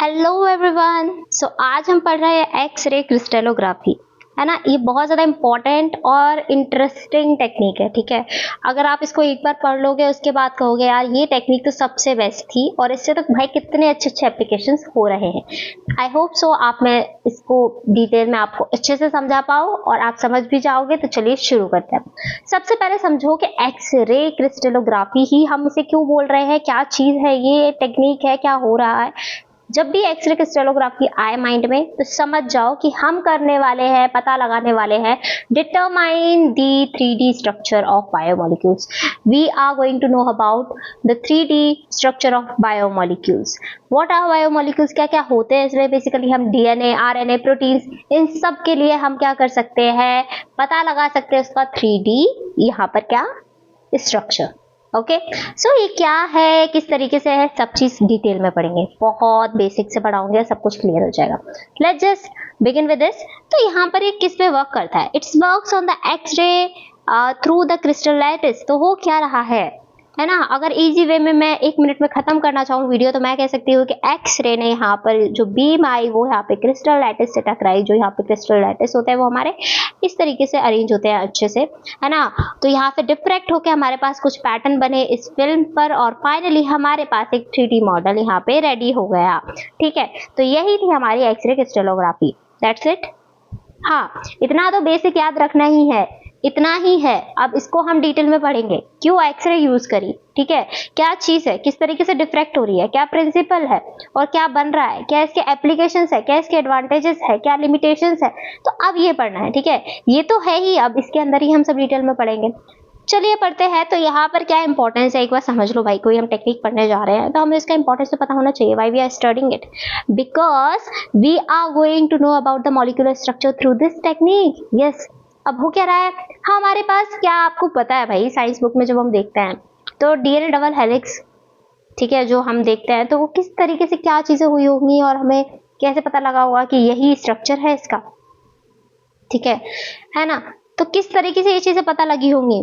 Hello everyone. आज हम पढ़ रहे हैं एक्सरे क्रिस्टलोग्राफी, है ना। ये बहुत ज़्यादा इम्पोर्टेंट और इंटरेस्टिंग टेक्निक है, ठीक है। अगर आप इसको एक बार पढ़ लोगे उसके बाद कहोगे यार ये टेक्निक तो सबसे बेस्ट थी, और इससे तो भाई कितने अच्छे अच्छे एप्लीकेशंस हो रहे हैं। आई होप सो आप मैं इसको डिटेल में आपको अच्छे से समझा पाओ और आप समझ भी जाओगे। तो चलिए शुरू करते हैं। सबसे पहले समझो कि एक्सरे क्रिस्टलोग्राफी ही हम इसे क्यों बोल रहे हैं, क्या चीज़ है, ये टेक्निक है, क्या हो रहा है। जब भी एक्सरे क्रिस्टलोग्राफी आए माइंड में तो समझ जाओ कि हम करने वाले हैं, पता लगाने वाले हैं, determine the 3D structure of biomolecules. We are going to know about the 3D structure of biomolecules. What are biomolecules, क्या क्या होते हैं इसमें। बेसिकली हम डीएनए, आरएनए, प्रोटीन्स, इन सब के लिए हम क्या कर सकते हैं, पता लगा सकते हैं उसका 3D यहाँ पर क्या स्ट्रक्चर। ओके, सो ये क्या है, किस तरीके से है, सब चीज डिटेल में पढ़ेंगे। बहुत बेसिक से पढ़ाऊंगे, सब कुछ क्लियर हो जाएगा। Let's just begin with this. तो यहाँ पर ये किस पे वर्क करता है, it's works on the x-ray through the crystal lattice. तो हो क्या रहा है ना। अगर इजी वे में मैं 1 मिनट में खत्म करना चाहूँ वीडियो, तो मैं कह सकती हूँ कि एक्सरे ने यहाँ पर जो बीम आई वो यहाँ पे क्रिस्टल लैटिस से टकराई। जो यहाँ पे क्रिस्टल लैटिस होते हैं वो हमारे इस तरीके से अरेंज होते हैं अच्छे से, है ना। तो यहाँ से डिफ्रैक्ट होकर हमारे पास कुछ पैटर्न बने इस फिल्म पर, और फाइनली हमारे पास एक 3D मॉडल यहाँ पे रेडी हो गया, ठीक है। तो यही थी हमारी एक्सरे क्रिस्टलोग्राफी, दैट्स इट। हाँ, इतना तो बेसिक याद रखना ही है, इतना ही है। अब इसको हम डिटेल में पढ़ेंगे, क्यों एक्सरे यूज करी, ठीक है, क्या चीज है, किस तरीके से डिफ्रैक्ट हो रही है, क्या प्रिंसिपल है और क्या बन रहा है, क्या इसके एप्लीकेशंस है, क्या इसके एडवांटेजेस है, क्या लिमिटेशंस है। तो अब ये पढ़ना है, ठीक है। ये तो है ही, अब इसके अंदर ही हम सब डिटेल में पढ़ेंगे। चलिए पढ़ते हैं। तो यहाँ पर क्या इंपॉर्टेंस है एक बार समझ लो भाई। कोई हम टेक्निक पढ़ने जा रहे हैं तो हमें इसका इंपॉर्टेंस तो पता होना चाहिए। Why we are studying it, because we are going to know about the molecular structure through this technique. Yes, अब हो क्या रहा है हमारे पास, क्या आपको पता है भाई, साइंस बुक में जब हम देखते हैं तो डीएनए डबल हेलिक्स, ठीक है, जो हम देखते हैं तो वो किस तरीके से क्या चीजें हुई होंगी और हमें कैसे पता लगा होगा कि यही स्ट्रक्चर है इसका, ठीक है ना। तो किस तरीके से ये चीजें पता लगी होंगी।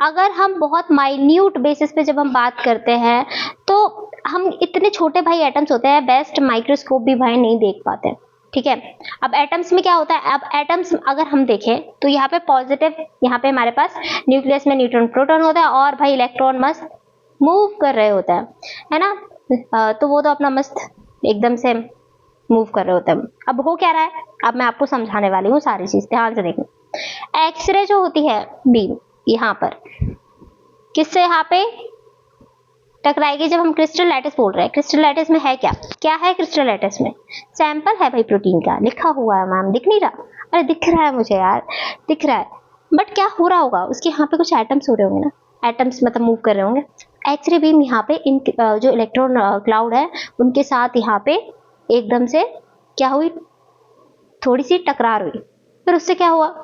अगर हम बहुत माइन्यूट बेसिस पे जब हम बात करते हैं तो हम इतने छोटे भाई एटम्स होते हैं, बेस्ट माइक्रोस्कोप भी भाई नहीं देख पाते, ठीक है। अब एटम्स में क्या होता है, अब एटम्स अगर हम देखें तो यहाँ पे पॉजिटिव, यहाँ पे हमारे पास न्यूक्लियस में न्यूट्रॉन प्रोटॉन होता है और भाई इलेक्ट्रॉन मस्त मूव कर रहे होते हैं, है ना। तो वो तो अपना मस्त एकदम से मूव कर रहे होते हैं। अब हो क्या रहा है, अब मैं आपको समझाने वाली हूँ सारी चीज, ध्यान से देखो। एक्सरे जो होती है बीम, यहाँ पर किससे यहाँ पे टकराएगी, जब हम क्रिस्टल लैटिस बोल रहे हैं। क्रिस्टल लैटिस में है क्या, क्या है क्रिस्टल लैटिस में, सैंपल है भाई प्रोटीन का, लिखा हुआ है मैम, दिख नहीं रहा। अरे दिख रहा है मुझे यार, दिख रहा है। बट क्या हो रहा होगा, उसके यहाँ पे कुछ एटम्स हो रहे होंगे ना, एटम्स मतलब मूव कर रहे होंगे। एक्सरे बीम यहाँ पे इन जो इलेक्ट्रॉन क्लाउड है उनके साथ यहाँ पे एकदम से क्या हुई, थोड़ी सी टकरार हुई। फिर उससे क्या हुआ,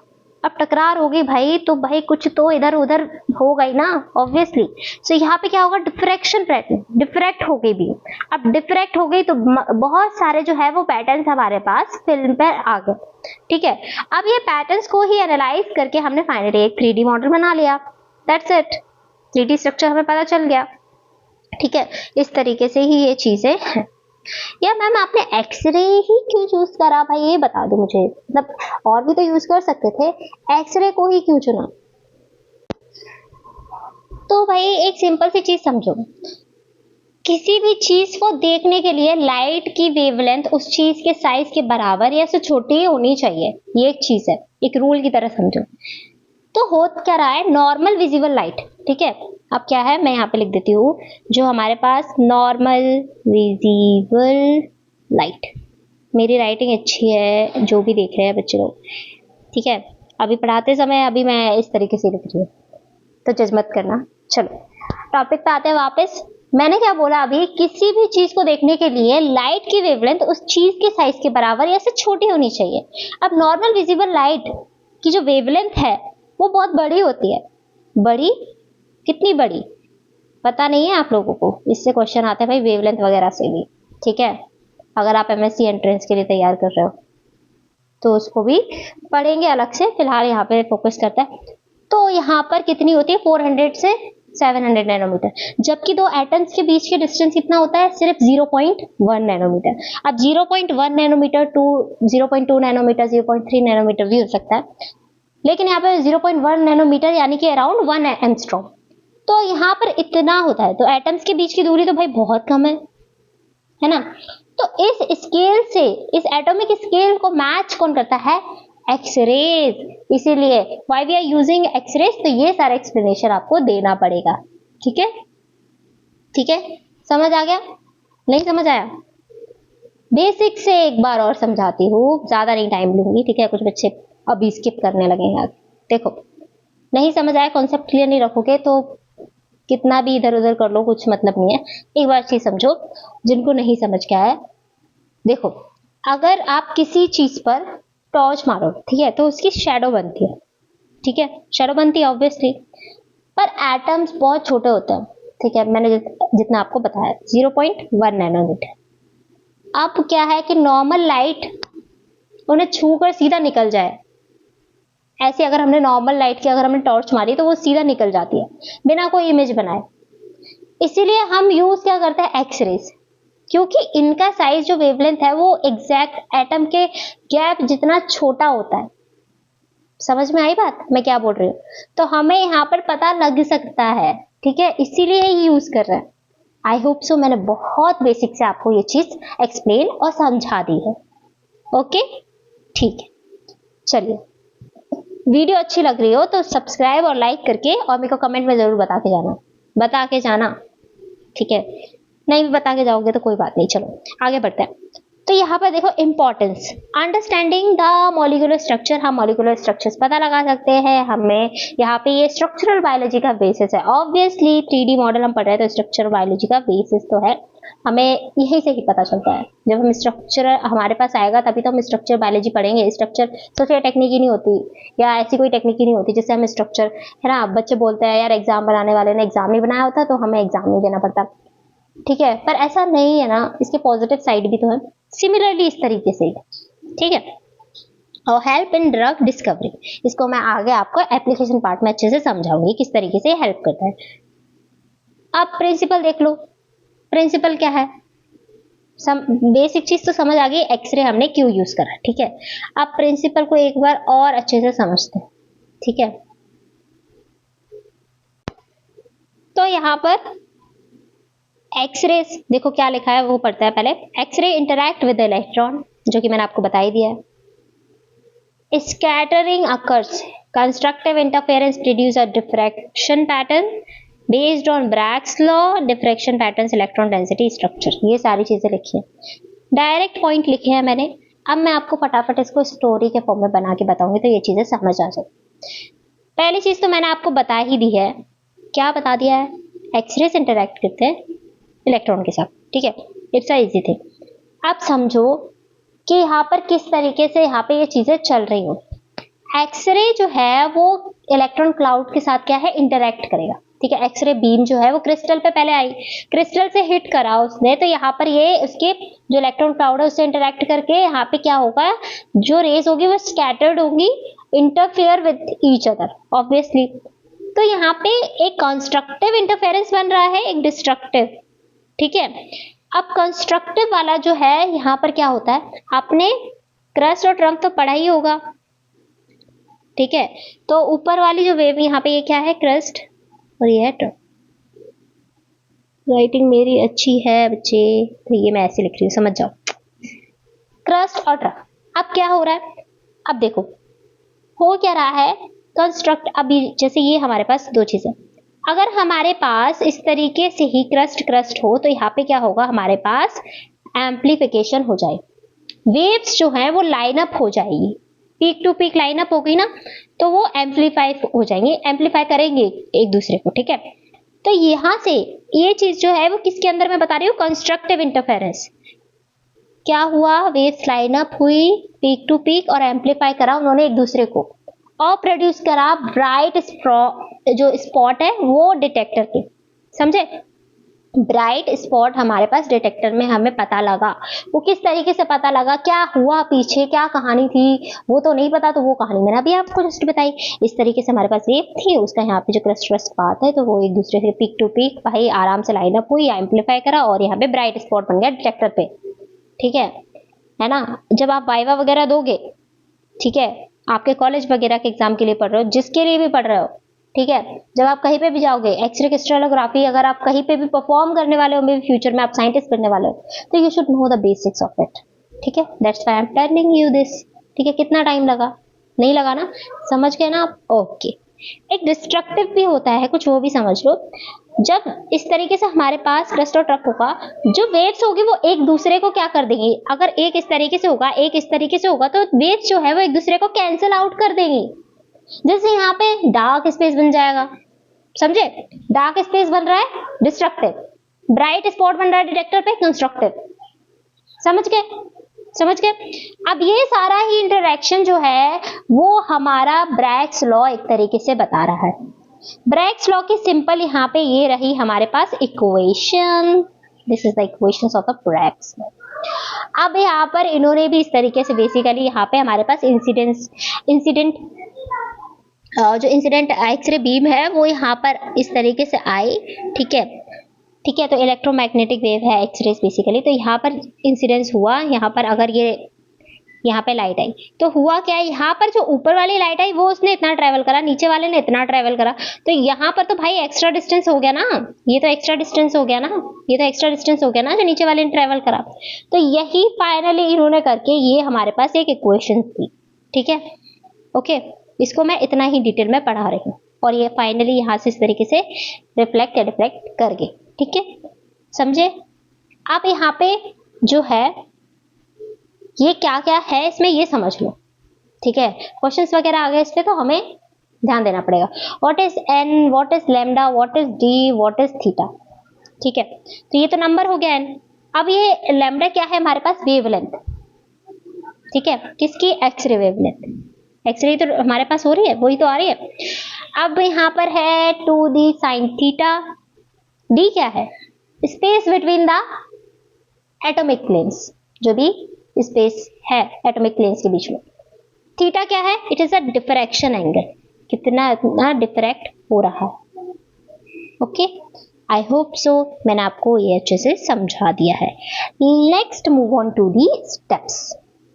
अब टकरार होगी भाई तो भाई कुछ तो इधर उधर होगा ही ना, ऑब्वियसली। सो यहाँ पे क्या होगा, डिफ्रैक्शन पैटर्न, डिफ्रैक्ट हो गई भी। अब डिफ्रैक्ट हो गई तो बहुत सारे जो है वो पैटर्न्स हमारे पास फिल्म पर आ गए, ठीक है। अब ये पैटर्न्स को ही एनालाइज करके हमने फाइनली एक 3D मॉडल बना लिया, दैट्स इट। 3D स्ट्रक्चर हमें पता चल गया, ठीक है। इस तरीके से ही ये चीजें हैं। या मैम आपने एक्सरे ही क्यों चूज करा भाई, ये बता दो मुझे, मतलब और भी तो यूज कर सकते थे, एक्सरे को ही क्यों चुना। तो भाई एक सिंपल सी चीज समझो, किसी भी चीज को देखने के लिए लाइट की वेवलेंथ उस चीज के साइज के बराबर या उससे छोटी होनी चाहिए, ये एक चीज है, एक रूल की तरह समझो। तो हो क्या रहा है, नॉर्मल विजिबल लाइट, ठीक है। अब क्या है, मैं यहाँ पे लिख देती हूँ, जो हमारे पास नॉर्मल विजिबल लाइट, मेरी राइटिंग अच्छी है, जो भी देख रहे हैं बच्चे लोग, ठीक है। अभी पढ़ाते समय अभी मैं इस तरीके से लिख रही हूँ, तो जज मत करना। चलो टॉपिक पे आते हैं वापस। मैंने क्या बोला अभी, किसी भी चीज को देखने के लिए लाइट की वेवलेंथ उस चीज के साइज के बराबर या से छोटी होनी चाहिए। अब नॉर्मल विजिबल लाइट की जो वेवलेंथ है वो बहुत बड़ी होती है। बड़ी कितनी बड़ी पता नहीं है आप लोगों को, इससे क्वेश्चन आते हैं भाई वेवलेंथ वगैरह से भी, ठीक है। अगर आप एमएससी एंट्रेंस के लिए तैयार कर रहे हो तो उसको भी पढ़ेंगे अलग से, फिलहाल यहाँ पे फोकस करता है। तो यहाँ पर कितनी होती है, 400 से 700 नैनोमीटर, जबकि दो एटम्स के बीच के डिस्टेंस कितना होता है, सिर्फ 0.1 नैनोमीटर। अब 0.1 नैनोमीटर टू 0.2 नैनोमीटर, 0.3 नैनोमीटर भी हो सकता है, लेकिन यहाँ पे 0.1 नैनोमीटर यानी कि अराउंड 1 एंगस्ट्रॉम। तो यहाँ पर इतना होता है, तो एटम्स के बीच की दूरी तो भाई बहुत कम है ना। तो इस स्केल से, इस एटॉमिक स्केल को मैच कौन करता है, एक्सरेज। इसीलिए why we are using x-rays, तो ये सारा एक्सप्लेनेशन आपको देना पड़ेगा। ठीक है, ठीक है, समझ आ गया, नहीं समझ आया? बेसिक से एक बार और समझाती हूँ, ज्यादा नहीं टाइम लूंगी, ठीक है। कुछ बच्चे अभी स्किप करने लगेंगे। देखो, नहीं समझ आया, कॉन्सेप्ट क्लियर नहीं रखोगे तो कितना भी इधर उधर कर लो, कुछ मतलब नहीं है। एक बार चीज समझो, जिनको नहीं समझ के आया, देखो, अगर आप किसी चीज पर टॉर्च मारो, ठीक है, तो उसकी शैडो बनती है, ठीक है, शैडो बनती है ऑब्वियसली, पर एटम्स बहुत छोटे होते हैं, ठीक है, मैंने जितना आपको बताया 0.1 नैनोमीटर। अब क्या है कि नॉर्मल लाइट उन्हें छूकर सीधा निकल जाए, ऐसे अगर हमने नॉर्मल लाइट की, अगर हमने टॉर्च मारी तो वो सीधा निकल जाती है बिना कोई इमेज बनाए। इसीलिए हम यूज क्या करते हैं, एक्सरेज, क्योंकि इनका साइज जो वेवलेंथ है वो एग्जैक्ट एटम के गैप जितना छोटा होता है। समझ में आई बात मैं क्या बोल रही हूँ? तो हमें यहाँ पर पता लग सकता है, ठीक है, इसीलिए ही यूज कर रहे हैं। आई होप सो मैंने बहुत बेसिक से आपको ये चीज एक्सप्लेन और समझा दी है। ओके, ठीक है, चलिए, वीडियो अच्छी लग रही हो तो सब्सक्राइब और लाइक करके, और मेरे को कमेंट में जरूर बता के जाना, ठीक है। नहीं भी बता के जाओगे तो कोई बात नहीं, चलो आगे बढ़ते हैं। तो यहाँ पर देखो, importance, understanding the molecular structure. हम मॉलिक्यूलर स्ट्रक्चर्स पता लगा सकते हैं, हमें यहाँ पे ये स्ट्रक्चरल बायोलॉजी का बेसिस है। ऑब्वियसली 3D मॉडल हम पढ़ रहे हैं तो स्ट्रक्चरल बायोलॉजी का बेसिस तो है, हमें यही से ही पता चलता है। जब हम स्ट्रक्चर हमारे पास आएगा तभी तो हम स्ट्रक्चर बायोलॉजी पढ़ेंगे। स्ट्रक्चर सोच टेक्निक ही नहीं होती, या ऐसी कोई टेक्निक ही नहीं होती जिससे हम स्ट्रक्चर, है ना। बच्चे बोलते हैं यार एग्जाम बनाने वाले ने एग्जाम नहीं बनाया होता तो हमें एग्जाम नहीं देना पड़ता, ठीक है, पर ऐसा नहीं है ना, इसके पॉजिटिव साइड भी तो है। सिमिलरली इस तरीके से, ठीक है। और हेल्प इन ड्रग डिस्कवरी, इसको मैं आगे आपको एप्लीकेशन पार्ट में अच्छे से समझाऊंगी किस तरीके से हेल्प करता है। अब प्रिंसिपल देख लो, प्रिंसिपल क्या है, बेसिक चीज तो समझ आ गई, एक्सरे हमने क्यों यूज करा, ठीक है। अब प्रिंसिपल को एक बार और अच्छे से समझते हैं, ठीक है। तो यहाँ पर एक्सरे देखो क्या लिखा है वो पढ़ते हैं पहले। एक्सरे इंटरैक्ट विद इलेक्ट्रॉन, जो कि मैंने आपको बता ही दिया है। Scattering occurs, constructive interference produce a diffraction pattern based on Bragg's law, diffraction patterns, electron density structure, ये सारी चीजें लिखी है, डायरेक्ट पॉइंट लिखे हैं मैंने। अब मैं आपको फटाफट इसको स्टोरी के फॉर्म में बना के बताऊंगी तो ये चीजें समझ आ जाए। पहली चीज तो मैंने आपको बता ही दी है, क्या बता दिया है, एक्सरे से इंटरैक्ट करते हैं इलेक्ट्रॉन के साथ, ठीक है, इट्स अ इजी थिंग। अब समझो कि यहाँ पर किस तरीके से यहाँ पे ये चीजें चल रही हो। एक्सरे जो है वो इलेक्ट्रॉन क्लाउड के साथ क्या है, इंटरैक्ट करेगा, ठीक है। एक्सरे बीम जो है वो क्रिस्टल पे पहले आई, क्रिस्टल से हिट करा उसने, तो यहाँ पर ये उसके जो इलेक्ट्रॉन क्लाउड है उससे इंटरैक्ट करके यहाँ पे क्या होगा, जो रेज होगी वो स्कैटर्ड होगी, interfere with each other obviously. तो यहाँ पे एक कंस्ट्रक्टिव इंटरफेरेंस बन रहा है, एक डिस्ट्रक्टिव, ठीक है। अब कंस्ट्रक्टिव वाला जो है यहाँ पर क्या होता है, आपने क्रस्ट और ट्रंक तो पढ़ा ही होगा, ठीक है। तो ऊपर वाली जो वेव यहाँ पे ये क्या है, क्रस्ट, और ये है ट्रंक। राइटिंग मेरी अच्छी है बच्चे, तो ये मैं ऐसे लिख रही हूँ, समझ जाओ, क्रस्ट और ट्रंक। अब क्या हो रहा है, अब देखो हो क्या रहा है, कंस्ट्रक्ट, अभी जैसे ये हमारे पास दो चीजें, अगर हमारे पास इस तरीके से ही क्रस्ट हो तो यहाँ पे क्या होगा, हमारे पास एम्प्लीफिकेशन हो जाए, वेव्स जो है वो लाइन अप हो जाएगी, peak to peak line up हो गई ना, तो वो एम्प्लीफाई हो जाएंगे, एम्प्लीफाई करेंगे एक दूसरे को, ठीक है। तो यहां से ये चीज जो है वो किसके अंदर मैं बता रही हूँ, कंस्ट्रक्टिव इंटरफेरेंस। क्या हुआ, वेव्स लाइन अप हुई पीक टू पीक और एम्प्लीफाई करा उन्होंने एक दूसरे को, और प्रोड्यूस करा ब्राइट जो स्पॉट है वो डिटेक्टर के, समझे। ब्राइट स्पॉट हमारे पास डिटेक्टर में हमें पता लगा। वो किस तरीके से पता लगा, क्या हुआ पीछे, क्या कहानी थी वो तो नहीं पता, तो वो कहानी मैंने अभी आपको जस्ट बताई। इस तरीके से हमारे पास वेव थी, उसका यहाँ पे जो क्रस्ट क्रस्ट पाथ है तो वो एक दूसरे से पीक टू पीक भाई आराम से लाइन अप हुई, एम्पलीफाई करा और यहाँ पे ब्राइट स्पॉट बन गया डिटेक्टर पे। ठीक है ना। जब आप वाइवा वगैरह दोगे, ठीक है, आपके कॉलेज वगैरह के एग्जाम के लिए पढ़ रहे हो, जिसके लिए भी पढ़ रहे हो, ठीक है, जब आप कहीं पे भी जाओगे एक्सरे क्रिस्टलोग्राफी अगर आप कहीं पे भी परफॉर्म करने वाले हो, मे बी फ्यूचर में आप साइंटिस्ट बनने वाले हो, तो you should know the basics of it. ठीक है, that's why I am telling you this. ठीक है, कितना टाइम लगा, नहीं लगा ना, समझ गए ना आप? ओके। एक डिस्ट्रक्टिव भी होता है कुछ, वो भी समझ लो। जब इस तरीके से हमारे पास क्रस्ट और ट्रफ होगा, जो वेव्स होगी वो एक दूसरे को क्या कर देंगी, अगर एक इस तरीके से होगा एक इस तरीके से होगा तो वेव्स जो है वो एक दूसरे को कैंसिल आउट कर देंगी। जैसे यहाँ पे डार्क स्पेस बन जाएगा, समझे? डार्क स्पेस बन रहा है डिस्ट्रक्टिव, ब्राइट स्पॉट बन रहा है डिटेक्टर पे कंस्ट्रक्टिव। समझ गए? समझ गए? अब ये सारा ही इंटरेक्शन जो है वो हमारा ब्रैग्स लॉ एक तरीके से बता रहा है। ब्रैग्स लॉ की सिंपल यहाँ पे ये रही हमारे पास equation, this is the equations of the Bragg's law. अब यहाँ पर इन्होंने भी इस तरीके से बेसिकली यहाँ पे हमारे पास इंसिडेंट जो इंसिडेंट एक्सरे बीम है वो यहाँ पर इस तरीके से आई। ठीक है, ठीक है, तो इलेक्ट्रोमैग्नेटिक वेव है एक्सरेज बेसिकली। तो यहाँ पर इंसिडेंस हुआ, यहाँ पर अगर ये यहाँ पे लाइट आई तो हुआ क्या, यहाँ पर जो ऊपर वाली लाइट आई वो उसने इतना ट्रेवल करा, नीचे वाले ने इतना ट्रेवल करा, तो यहाँ पर तो भाई एक्स्ट्रा डिस्टेंस हो गया ना, ये तो एक्स्ट्रा डिस्टेंस हो गया ना, ये तो एक्स्ट्रा डिस्टेंस हो गया ना जो नीचे वाले ने ट्रेवल करा। तो यही फाइनली इन्होंने करके ये हमारे पास एक इक्वेशन थी। ठीक है, ओके, इसको मैं इतना ही डिटेल में पढ़ा रही हूँ और ये फाइनली यहाँ से इस तरीके से रिफ्लेक्ट कर गए। ठीक है, समझे? आप यहाँ पे जो है ये क्या क्या है इसमें ये समझ लो। ठीक है, क्वेश्चंस वगैरह आ गए इस पे तो हमें ध्यान देना पड़ेगा। What is an, what is lambda, what is D, what is theta. ठीक है, तो ये तो नंबर हो गया एन। अब ये लैम्डा क्या है हमारे पास, वेवलेंथ। ठीक है, किसकी, एक्सरे वेवलेंथ। एक्सरे तो हमारे पास हो रही है, वही तो आ रही है। अब यहाँ पर है 2d sin थीटा। डी क्या है, space between the atomic planes, जो भी स्पेस है एटॉमिक प्लेन्स के बीच में। थीटा क्या है, it is a diffraction angle, कितना इतना डिफ्रैक्ट हो रहा है। ओके, आई होप सो मैंने आपको ये अच्छे से समझा दिया है। Next move on to the steps.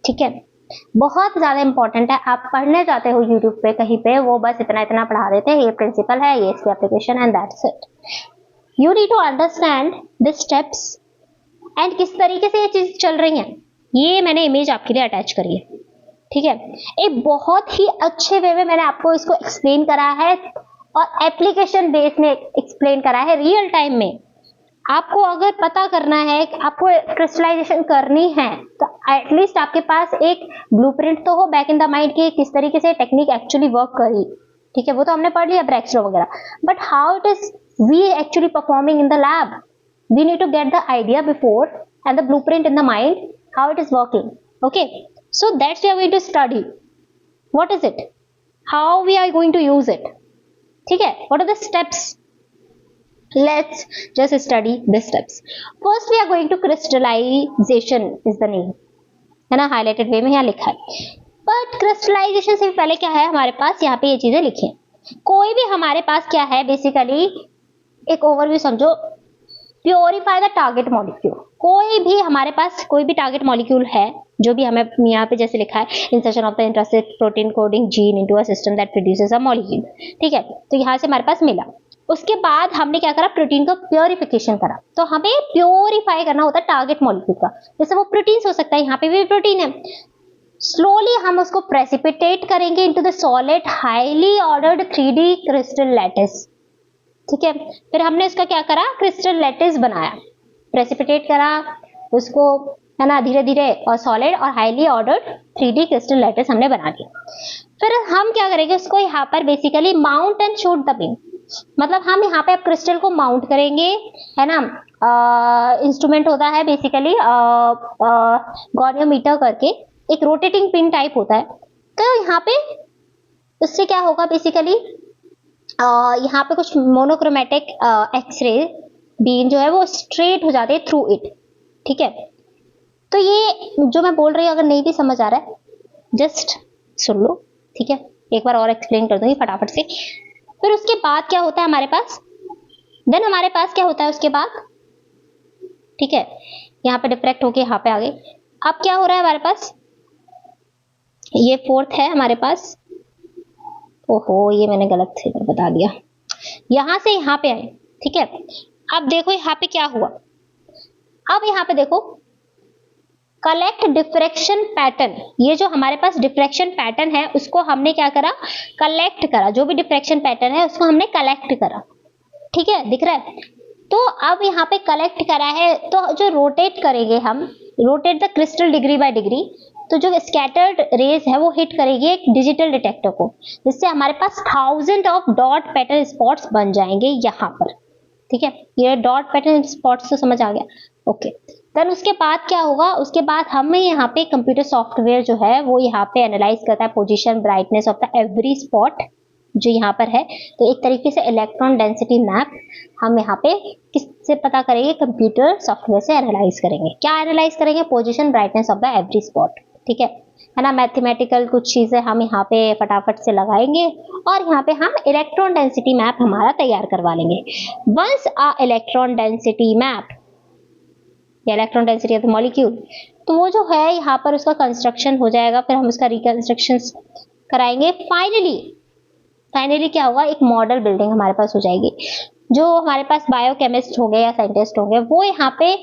ठीक है, बहुत ज्यादा इंपॉर्टेंट है, आप पढ़ने जाते हो यूट्यूब पे कहीं पे वो बस इतना इतना पढ़ा देते हैं, ये प्रिंसिपल है, ये इसकी application and that's it. You need to understand the steps and किस तरीके से ये चीज चल रही है। ये मैंने इमेज आपके लिए अटैच करी है। ठीक है, एक बहुत ही अच्छे वे में मैंने आपको इसको एक्सप्लेन करा है और एप्लीकेशन बेस में एक्सप्लेन करा है, रियल टाइम में। आपको अगर पता करना है, आपको क्रिस्टलाइजेशन करनी है, तो एटलीस्ट आपके पास एक ब्लूप्रिंट तो हो बैक इन द माइंड कि किस तरीके से टेक्निक एक्चुअली वर्क करी। ठीक है, वो तो हमने पढ़ लिया ब्रैग्स लॉ वगैरह, but how it is we actually performing in the lab, we need to get the idea before and the blueprint in the mind how it is working. Okay, so that's we are going to study what is it, how we are going to use it. ठीक है, what are the steps? Let's just study the steps. First we are going to crystallization is the name, है ना, highlighted वे में यहाँ लिखा है। But crystallisation से पहले क्या है हमारे पास, यहाँ पे ये चीजें लिखी हैं। कोई भी हमारे पास क्या है बेसिकली, एक ओवरव्यू समझो, प्योरीफाई द टारगेट मॉलिक्यूल। कोई भी हमारे पास कोई भी टारगेट मॉलिक्यूल है, जो भी हमें यहाँ पे जैसे लिखा है, इंसर्शन ऑफ द इंट्रासेक protein coding gene into a system that produces a molecule. ठीक है, तो यहाँ से हमारे पास मिला। उसके बाद हमने क्या करा, प्रोटीन का प्योरिफिकेशन करा। तो हमें प्योरीफाई करना होता है टारगेट मॉलिक्यूल का, जैसे वो प्रोटीन हो सकता है, यहाँ पे भी प्रोटीन है। स्लोली हम उसको प्रेसिपिटेट करेंगे into the solid highly ordered 3D crystal lattice. ठीक है, फिर हमने इसका क्या करा, क्रिस्टल लैटिस बनाया, प्रेसिपिटेट करा उसको, है ना, धीरे धीरे, और सॉलिड और highly ordered 3D crystal lattice हमने बना दिया। फिर हम क्या करेंगे, उसको यहाँ पर basically mount and shoot the beam, मतलब हम यहाँ पे अब क्रिस्टल को माउंट करेंगे, है ना। इंस्ट्रूमेंट होता है बेसिकली गॉनियोमीटर करके, एक रोटेटिंग पिन टाइप होता है। तो यहाँ पे उससे क्या होगा बेसिकली, यहाँ पे कुछ मोनोक्रोमेटिक एक्सरे बीन जो है वो स्ट्रेट हो जाते हैं थ्रू इट, ठीक है। तो ये जो मैं बोल रही हूँ अगर नहीं भी समझ आ रहा है जस्ट सुन लो, ठीक है। एक बार और एक्सप्लेन कर दूंगी फटाफट से। फिर उसके बाद क्या होता है हमारे पास, देन हमारे पास क्या होता है उसके बाद, ठीक है। यहाँ पे डिफ्रैक्ट होके यहाँ पे आ गई। अब क्या हो रहा है हमारे पास, ये फोर्थ है हमारे पास। ओहो ये मैंने गलत से बता दिया, यहां से यहाँ पे आए, ठीक है। अब देखो यहाँ पे क्या हुआ, अब यहाँ पे देखो कलेक्ट डिफ्रैक्शन पैटर्न, ये जो हमारे पास डिफ्रैक्शन पैटर्न है उसको हमने क्या करा, कलेक्ट करा। जो भी डिफ्रैक्शन पैटर्न है उसको हमने कलेक्ट करा, ठीक है, दिख रहा है। तो अब यहाँ पे कलेक्ट करा है, तो जो रोटेट करेंगे हम, rotate the crystal degree by degree, तो जो स्कैटर्ड रेज है वो हिट करेगी एक डिजिटल डिटेक्टर को, जिससे हमारे पास 1000 ऑफ डॉट पैटर्न स्पॉट्स बन जाएंगे यहाँ पर, ठीक है। ये डॉट पैटर्न स्पॉट्स तो समझ आ गया, ओके। देन उसके बाद क्या होगा, उसके बाद हमें यहाँ पे कंप्यूटर सॉफ्टवेयर जो है वो यहाँ पे एनालाइज करता है position brightness of the every spot जो यहाँ पर है। तो एक तरीके से इलेक्ट्रॉन डेंसिटी मैप हम यहाँ पे किससे पता करेंगे, कंप्यूटर सॉफ्टवेयर से एनालाइज करेंगे। क्या एनालाइज करेंगे, position brightness of the every spot, ठीक है ना। मैथमेटिकल कुछ चीजें हम यहाँ पे फटाफट से लगाएंगे और यहाँ पे हम इलेक्ट्रॉन डेंसिटी मैप हमारा तैयार करवा लेंगे। Once a electron density map या electron density of the molecule, तो वो जो है यहाँ पर उसका कंस्ट्रक्शन हो जाएगा, फिर हम उसका रिकंस्ट्रक्शन कराएंगे। फाइनली क्या होगा, एक मॉडल बिल्डिंग हमारे पास हो जाएगी। जो हमारे पास बायोकेमिस्ट हो गए या साइंटिस्ट हो गए वो यहाँ पे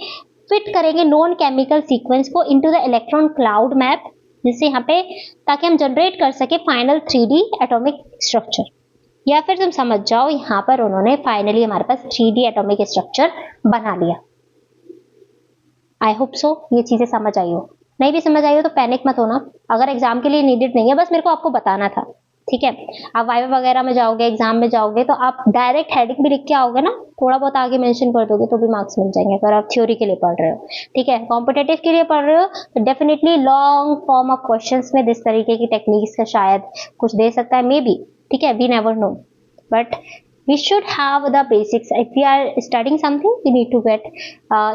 फिट करेंगे नॉन केमिकल सीक्वेंस को into the electron cloud map, जिससे यहाँ पे ताकि हम जनरेट कर सके फाइनल 3D एटॉमिक स्ट्रक्चर। या फिर तुम समझ जाओ यहाँ पर उन्होंने फाइनली हमारे पास 3D एटॉमिक स्ट्रक्चर बना लिया। आई होप सो ये चीजें समझ आई हो। नहीं भी समझ आई हो तो पैनिक मत होना, अगर एग्जाम के लिए नीडेड नहीं है, बस मेरे को आपको बताना था, ठीक है। आप वाइवा वगैरह में जाओगे, एग्जाम में जाओगे तो आप डायरेक्ट हेडिंग भी लिख के आओगे ना, थोड़ा बहुत आगे मेंशन कर दोगे तो भी मार्क्स मिल जाएंगे अगर आप थ्योरी के लिए पढ़ रहे हो, ठीक है। कॉम्पिटेटिव के लिए पढ़ रहे हो तो definitely long form of questions में दिस तरीके की टेक्निक्स का शायद कुछ दे सकता है, मे बी, ठीक है, we never know, but we should have the basics. If we are studying something we need to get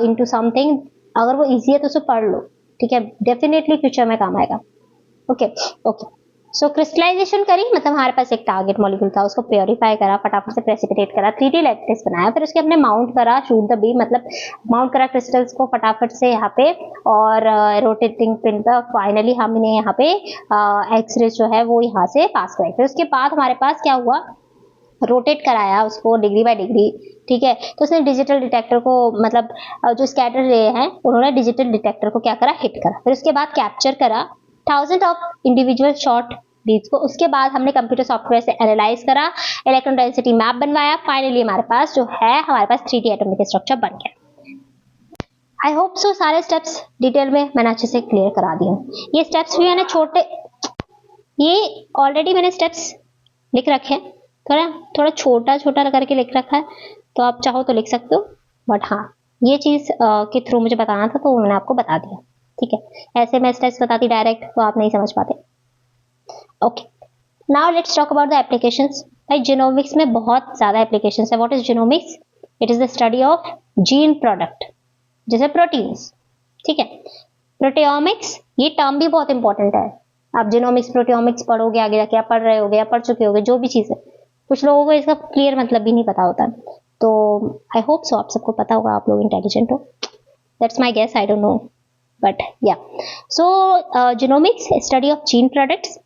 into something, अगर वो इजी है तो उसे पढ़ लो, ठीक है, डेफिनेटली फ्यूचर में काम आएगा। ओके ओके, सो क्रिस्टलाइजेशन करी, मतलब हमारे पास एक टारगेट मॉलिक्यूल था, उसको प्योरीफाई करा, फटाफट से प्रेसिपिटेट करा, 3D लैटिस बनाया, फिर उसके हमने माउंट करा, शूट द बीम, मतलब माउंट करा क्रिस्टल्स को फटाफट से यहाँ पे, और रोटेटिंग पिन पर फाइनली हमने यहाँ पे एक्सरे जो है वो यहाँ से पास कराई। फिर उसके बाद हमारे पास क्या हुआ, रोटेट कराया उसको डिग्री बाय डिग्री, ठीक है। तो उसने डिजिटल डिटेक्टर को, मतलब जो स्कैटर रे हैं उन्होंने डिजिटल डिटेक्टर को क्या करा, हिट करा। फिर उसके बाद कैप्चर करा 1000 ऑफ इंडिविजुअल शॉर्ट बीट्स को। उसके बाद हमने कंप्यूटर सॉफ्टवेयर से एनालाइज करा, इलेक्ट्रॉन डेंसिटी मैप बनवाया, फाइनली हमारे पास जो है हमारे पास 3D एटॉमिक स्ट्रक्चर बन गया। आई होप सो सारे स्टेप्स डिटेल में मैंने अच्छे से क्लियर करा दिए। ये स्टेप्स भी मैंने छोटे, ये ऑलरेडी मैंने स्टेप्स लिख रखे हैं, थोड़ा छोटा छोटा करके लिख रखा है, तो आप चाहो तो लिख सकते हो, बट हाँ ये चीज के थ्रू मुझे बताना था तो मैंने आपको बता दिया, ठीक है। ऐसे मैं स्टेप्स बताती डायरेक्ट तो आप नहीं समझ पाते। Okay, now let's talk about the applications. भाई जीनोमिक्स में बहुत ज्यादा एप्लीकेशंस है। What is genomics? It is the study of gene product, जैसे प्रोटीन्स, ठीक है। प्रोटियोमिक्स, ये टर्म भी बहुत इंपॉर्टेंट है। आप जीनोमिक्स प्रोटियोमिक्स पढ़ोगे, आगे जाके आप पढ़ रहे होगे या पढ़ चुके होगे, जो भी चीज है, कुछ लोगों को इसका क्लियर मतलब भी नहीं पता होता, तो आई होप सो आप सबको पता होगा, आप लोग इंटेलिजेंट हो, that's my guess, I don't know, but yeah. So genomics study of gene products,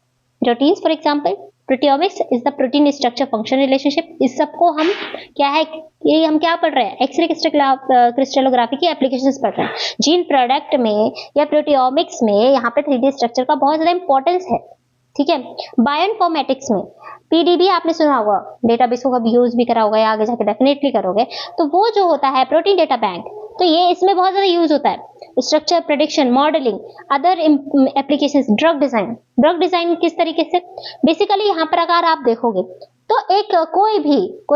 proteins for example. Proteomics is the protein structure function relationship. इस सबको हम क्या है, ये हम क्या पढ़ रहे हैं, एक्सरे क्रिस्टलोग्राफी की एप्लीकेशंस पढ़ रहे हैं। जीन प्रोडक्ट में या प्रोटियोमिक्स में यहाँ पे 3D स्ट्रक्चर का बहुत ज्यादा इंपॉर्टेंस है, ठीक है। बायोइन्फॉर्मेटिक्स में पीडीबी आपने सुना होगा, डेटाबेस को कभी यूज भी करा होगा या आगे जाके डेफिनेटली करोगे, तो वो जो होता है प्रोटीन डेटा बैंक, तो ये इसमें बहुत ज्यादा यूज होता है। Structure prediction, modelling, other applications, drug design किस तरीके से, बेसिकली यहाँ पर अगर आप देखोगे तो एक कोई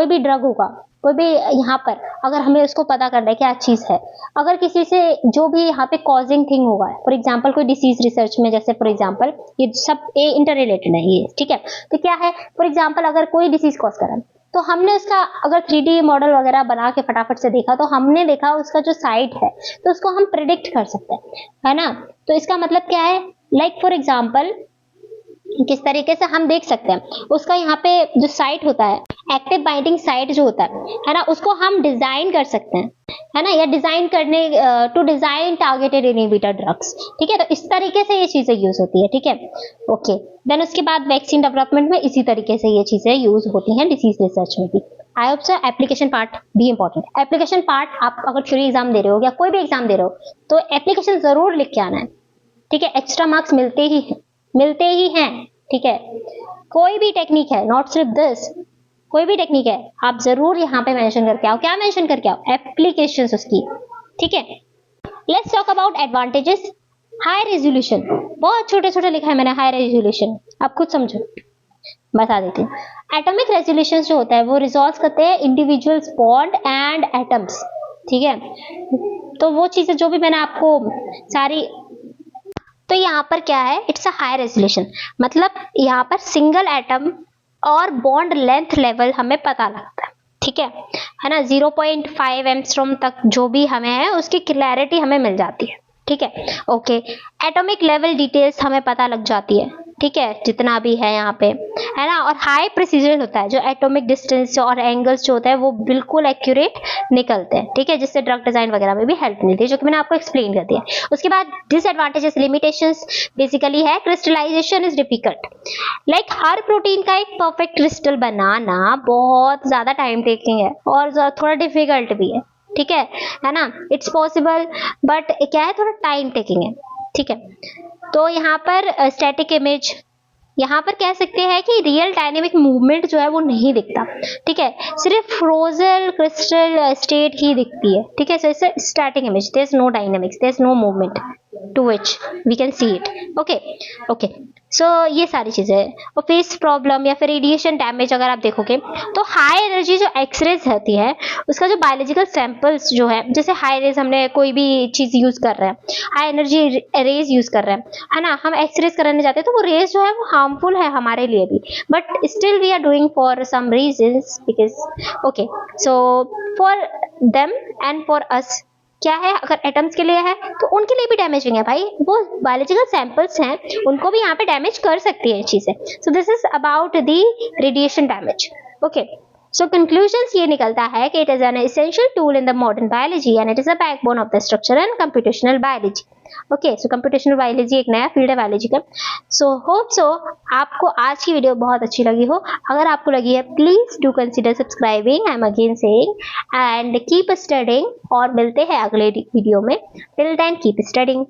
भी ड्रग होगा, कोई भी यहाँ पर अगर हमें उसको पता करना है क्या चीज है, अगर किसी से जो भी यहाँ पे कॉजिंग थिंग होगा, फॉर एग्जांपल कोई डिसीज रिसर्च में, जैसे फॉर एग्जांपल ये सब इंटर रिलेटेड है ये, ठीक है। तो क्या है, फॉर एग्जांपल अगर कोई डिसीज कॉज कर रहा है तो हमने उसका अगर 3D मॉडल वगैरह बना के फटाफट से देखा तो हमने देखा उसका जो साइट है तो उसको हम प्रिडिक्ट कर सकते हैं, है ना। तो इसका मतलब क्या है, लाइक फॉर एग्जाम्पल किस तरीके से हम देख सकते हैं उसका यहाँ पे जो साइट होता है, एक्टिव बाइंडिंग साइट जो होता है ना, उसको हम डिजाइन कर सकते हैं, है ना, या डिजाइन करने to design targeted inhibitor drugs, ठीक है। तो इस तरीके से ये चीजें यूज होती है, ठीक है। ओके, देन उसके बाद वैक्सीन डेवलपमेंट में इसी तरीके से ये चीजें यूज होती हैं, डिसीज रिसर्च में भी। I hope so application part भी इंपॉर्टेंट। एप्लीकेशन पार्ट आप अगर थ्योरी एग्जाम दे रहे हो या कोई भी एग्जाम दे रहे हो तो एप्लीकेशन जरूर लिख के आना है, ठीक है। एक्स्ट्रा मार्क्स मिलते ही हैं, ठीक है। कोई भी टेक्निक है, नॉट सिर्फ दिस, कोई भी टेक्निक है आप जरूर यहाँ पे मेंशन करके आओ। क्या मेंशन करके आओ? एप्लीकेशंस उसकी, ठीक है। Let's talk about advantages. High resolution, बहुत छोटे छोटे लिखा है मैंने, हाई रेजोल्यूशन, आप खुद समझो, बता देती हूँ। एटॉमिक रेजोल्यूशन जो होता है वो रिजॉल्व करते हैं इंडिविजुअल्स बॉन्ड एंड एटम्स, ठीक है। तो वो चीजें जो भी मैंने आपको सारी, तो यहाँ पर क्या है, इट्स अ हाई रेजोल्यूशन, मतलब यहाँ पर सिंगल एटम और बॉन्ड लेंथ लेवल हमें पता लगता है, ठीक है ना। 0.5 एंगस्ट्रॉम तक जो भी हमें है उसकी क्लैरिटी हमें मिल जाती है, ठीक है। ओके, एटॉमिक लेवल डिटेल्स हमें पता लग जाती है, ठीक है, जितना भी है यहाँ पे, है ना। और हाई प्रिसीजन होता है, जो एटॉमिक डिस्टेंस और एंगल्स जो होता है वो बिल्कुल एक्यूरेट निकलते हैं, ठीक है, जिससे ड्रग डिजाइन वगैरह में भी हेल्प मिलती है, जो कि मैंने आपको एक्सप्लेन कर दिया। उसके बाद डिसएडवांटेजेस, लिमिटेशंस बेसिकली है, क्रिस्टलाइजेशन इज डिफिकल्ट, लाइक हर प्रोटीन का एक परफेक्ट क्रिस्टल बनाना बहुत ज्यादा टाइम टेकिंग है और थोड़ा डिफिकल्ट भी है, ठीक है ना। इट्स पॉसिबल बट क्या है, थोड़ा टाइम टेकिंग है, ठीक है। तो यहाँ पर स्टैटिक इमेज, यहाँ पर कह सकते हैं कि रियल डायनेमिक मूवमेंट जो है वो नहीं दिखता, ठीक है, सिर्फ फ्रोजन क्रिस्टल स्टेट ही दिखती है, ठीक है। So it's static image, there is no dynamics, there is no movement to which we can see it, okay. So ये सारी चीजें हैं। और फेस प्रॉब्लम या फिर रेडिएशन डैमेज अगर आप देखोगे तो हाई एनर्जी जो एक्सरेज होती है उसका जो बायोलॉजिकल सैंपल्स जो है, जैसे हाई रेज, हमने कोई भी चीज यूज कर रहे हैं, हाई एनर्जी रेज यूज कर रहे हैं, है ना, हम एक्सरेज कराने जाते हैं तो वो रेज जो है वो हार्मफुल है हमारे लिए भी, but still we are doing for some reasons because okay. So for them and for us क्या है, अगर एटम्स के लिए है तो उनके लिए भी डैमेजिंग है भाई, वो बायोलॉजिकल सैंपल्स हैं, उनको भी यहाँ पे डैमेज कर सकती है चीजें। So this is about the radiation damage, okay. So conclusions ये निकलता है कि it is an essential tool in the modern biology and it is a backbone of the structure and computational biology, okay. So computational biology एक नया field है biology का। So hope so आपको आज की वीडियो बहुत अच्छी लगी हो। अगर आपको लगी है please do consider subscribing, I am again saying, and keep studying, और मिलते हैं अगले वीडियो में। Till then keep studying.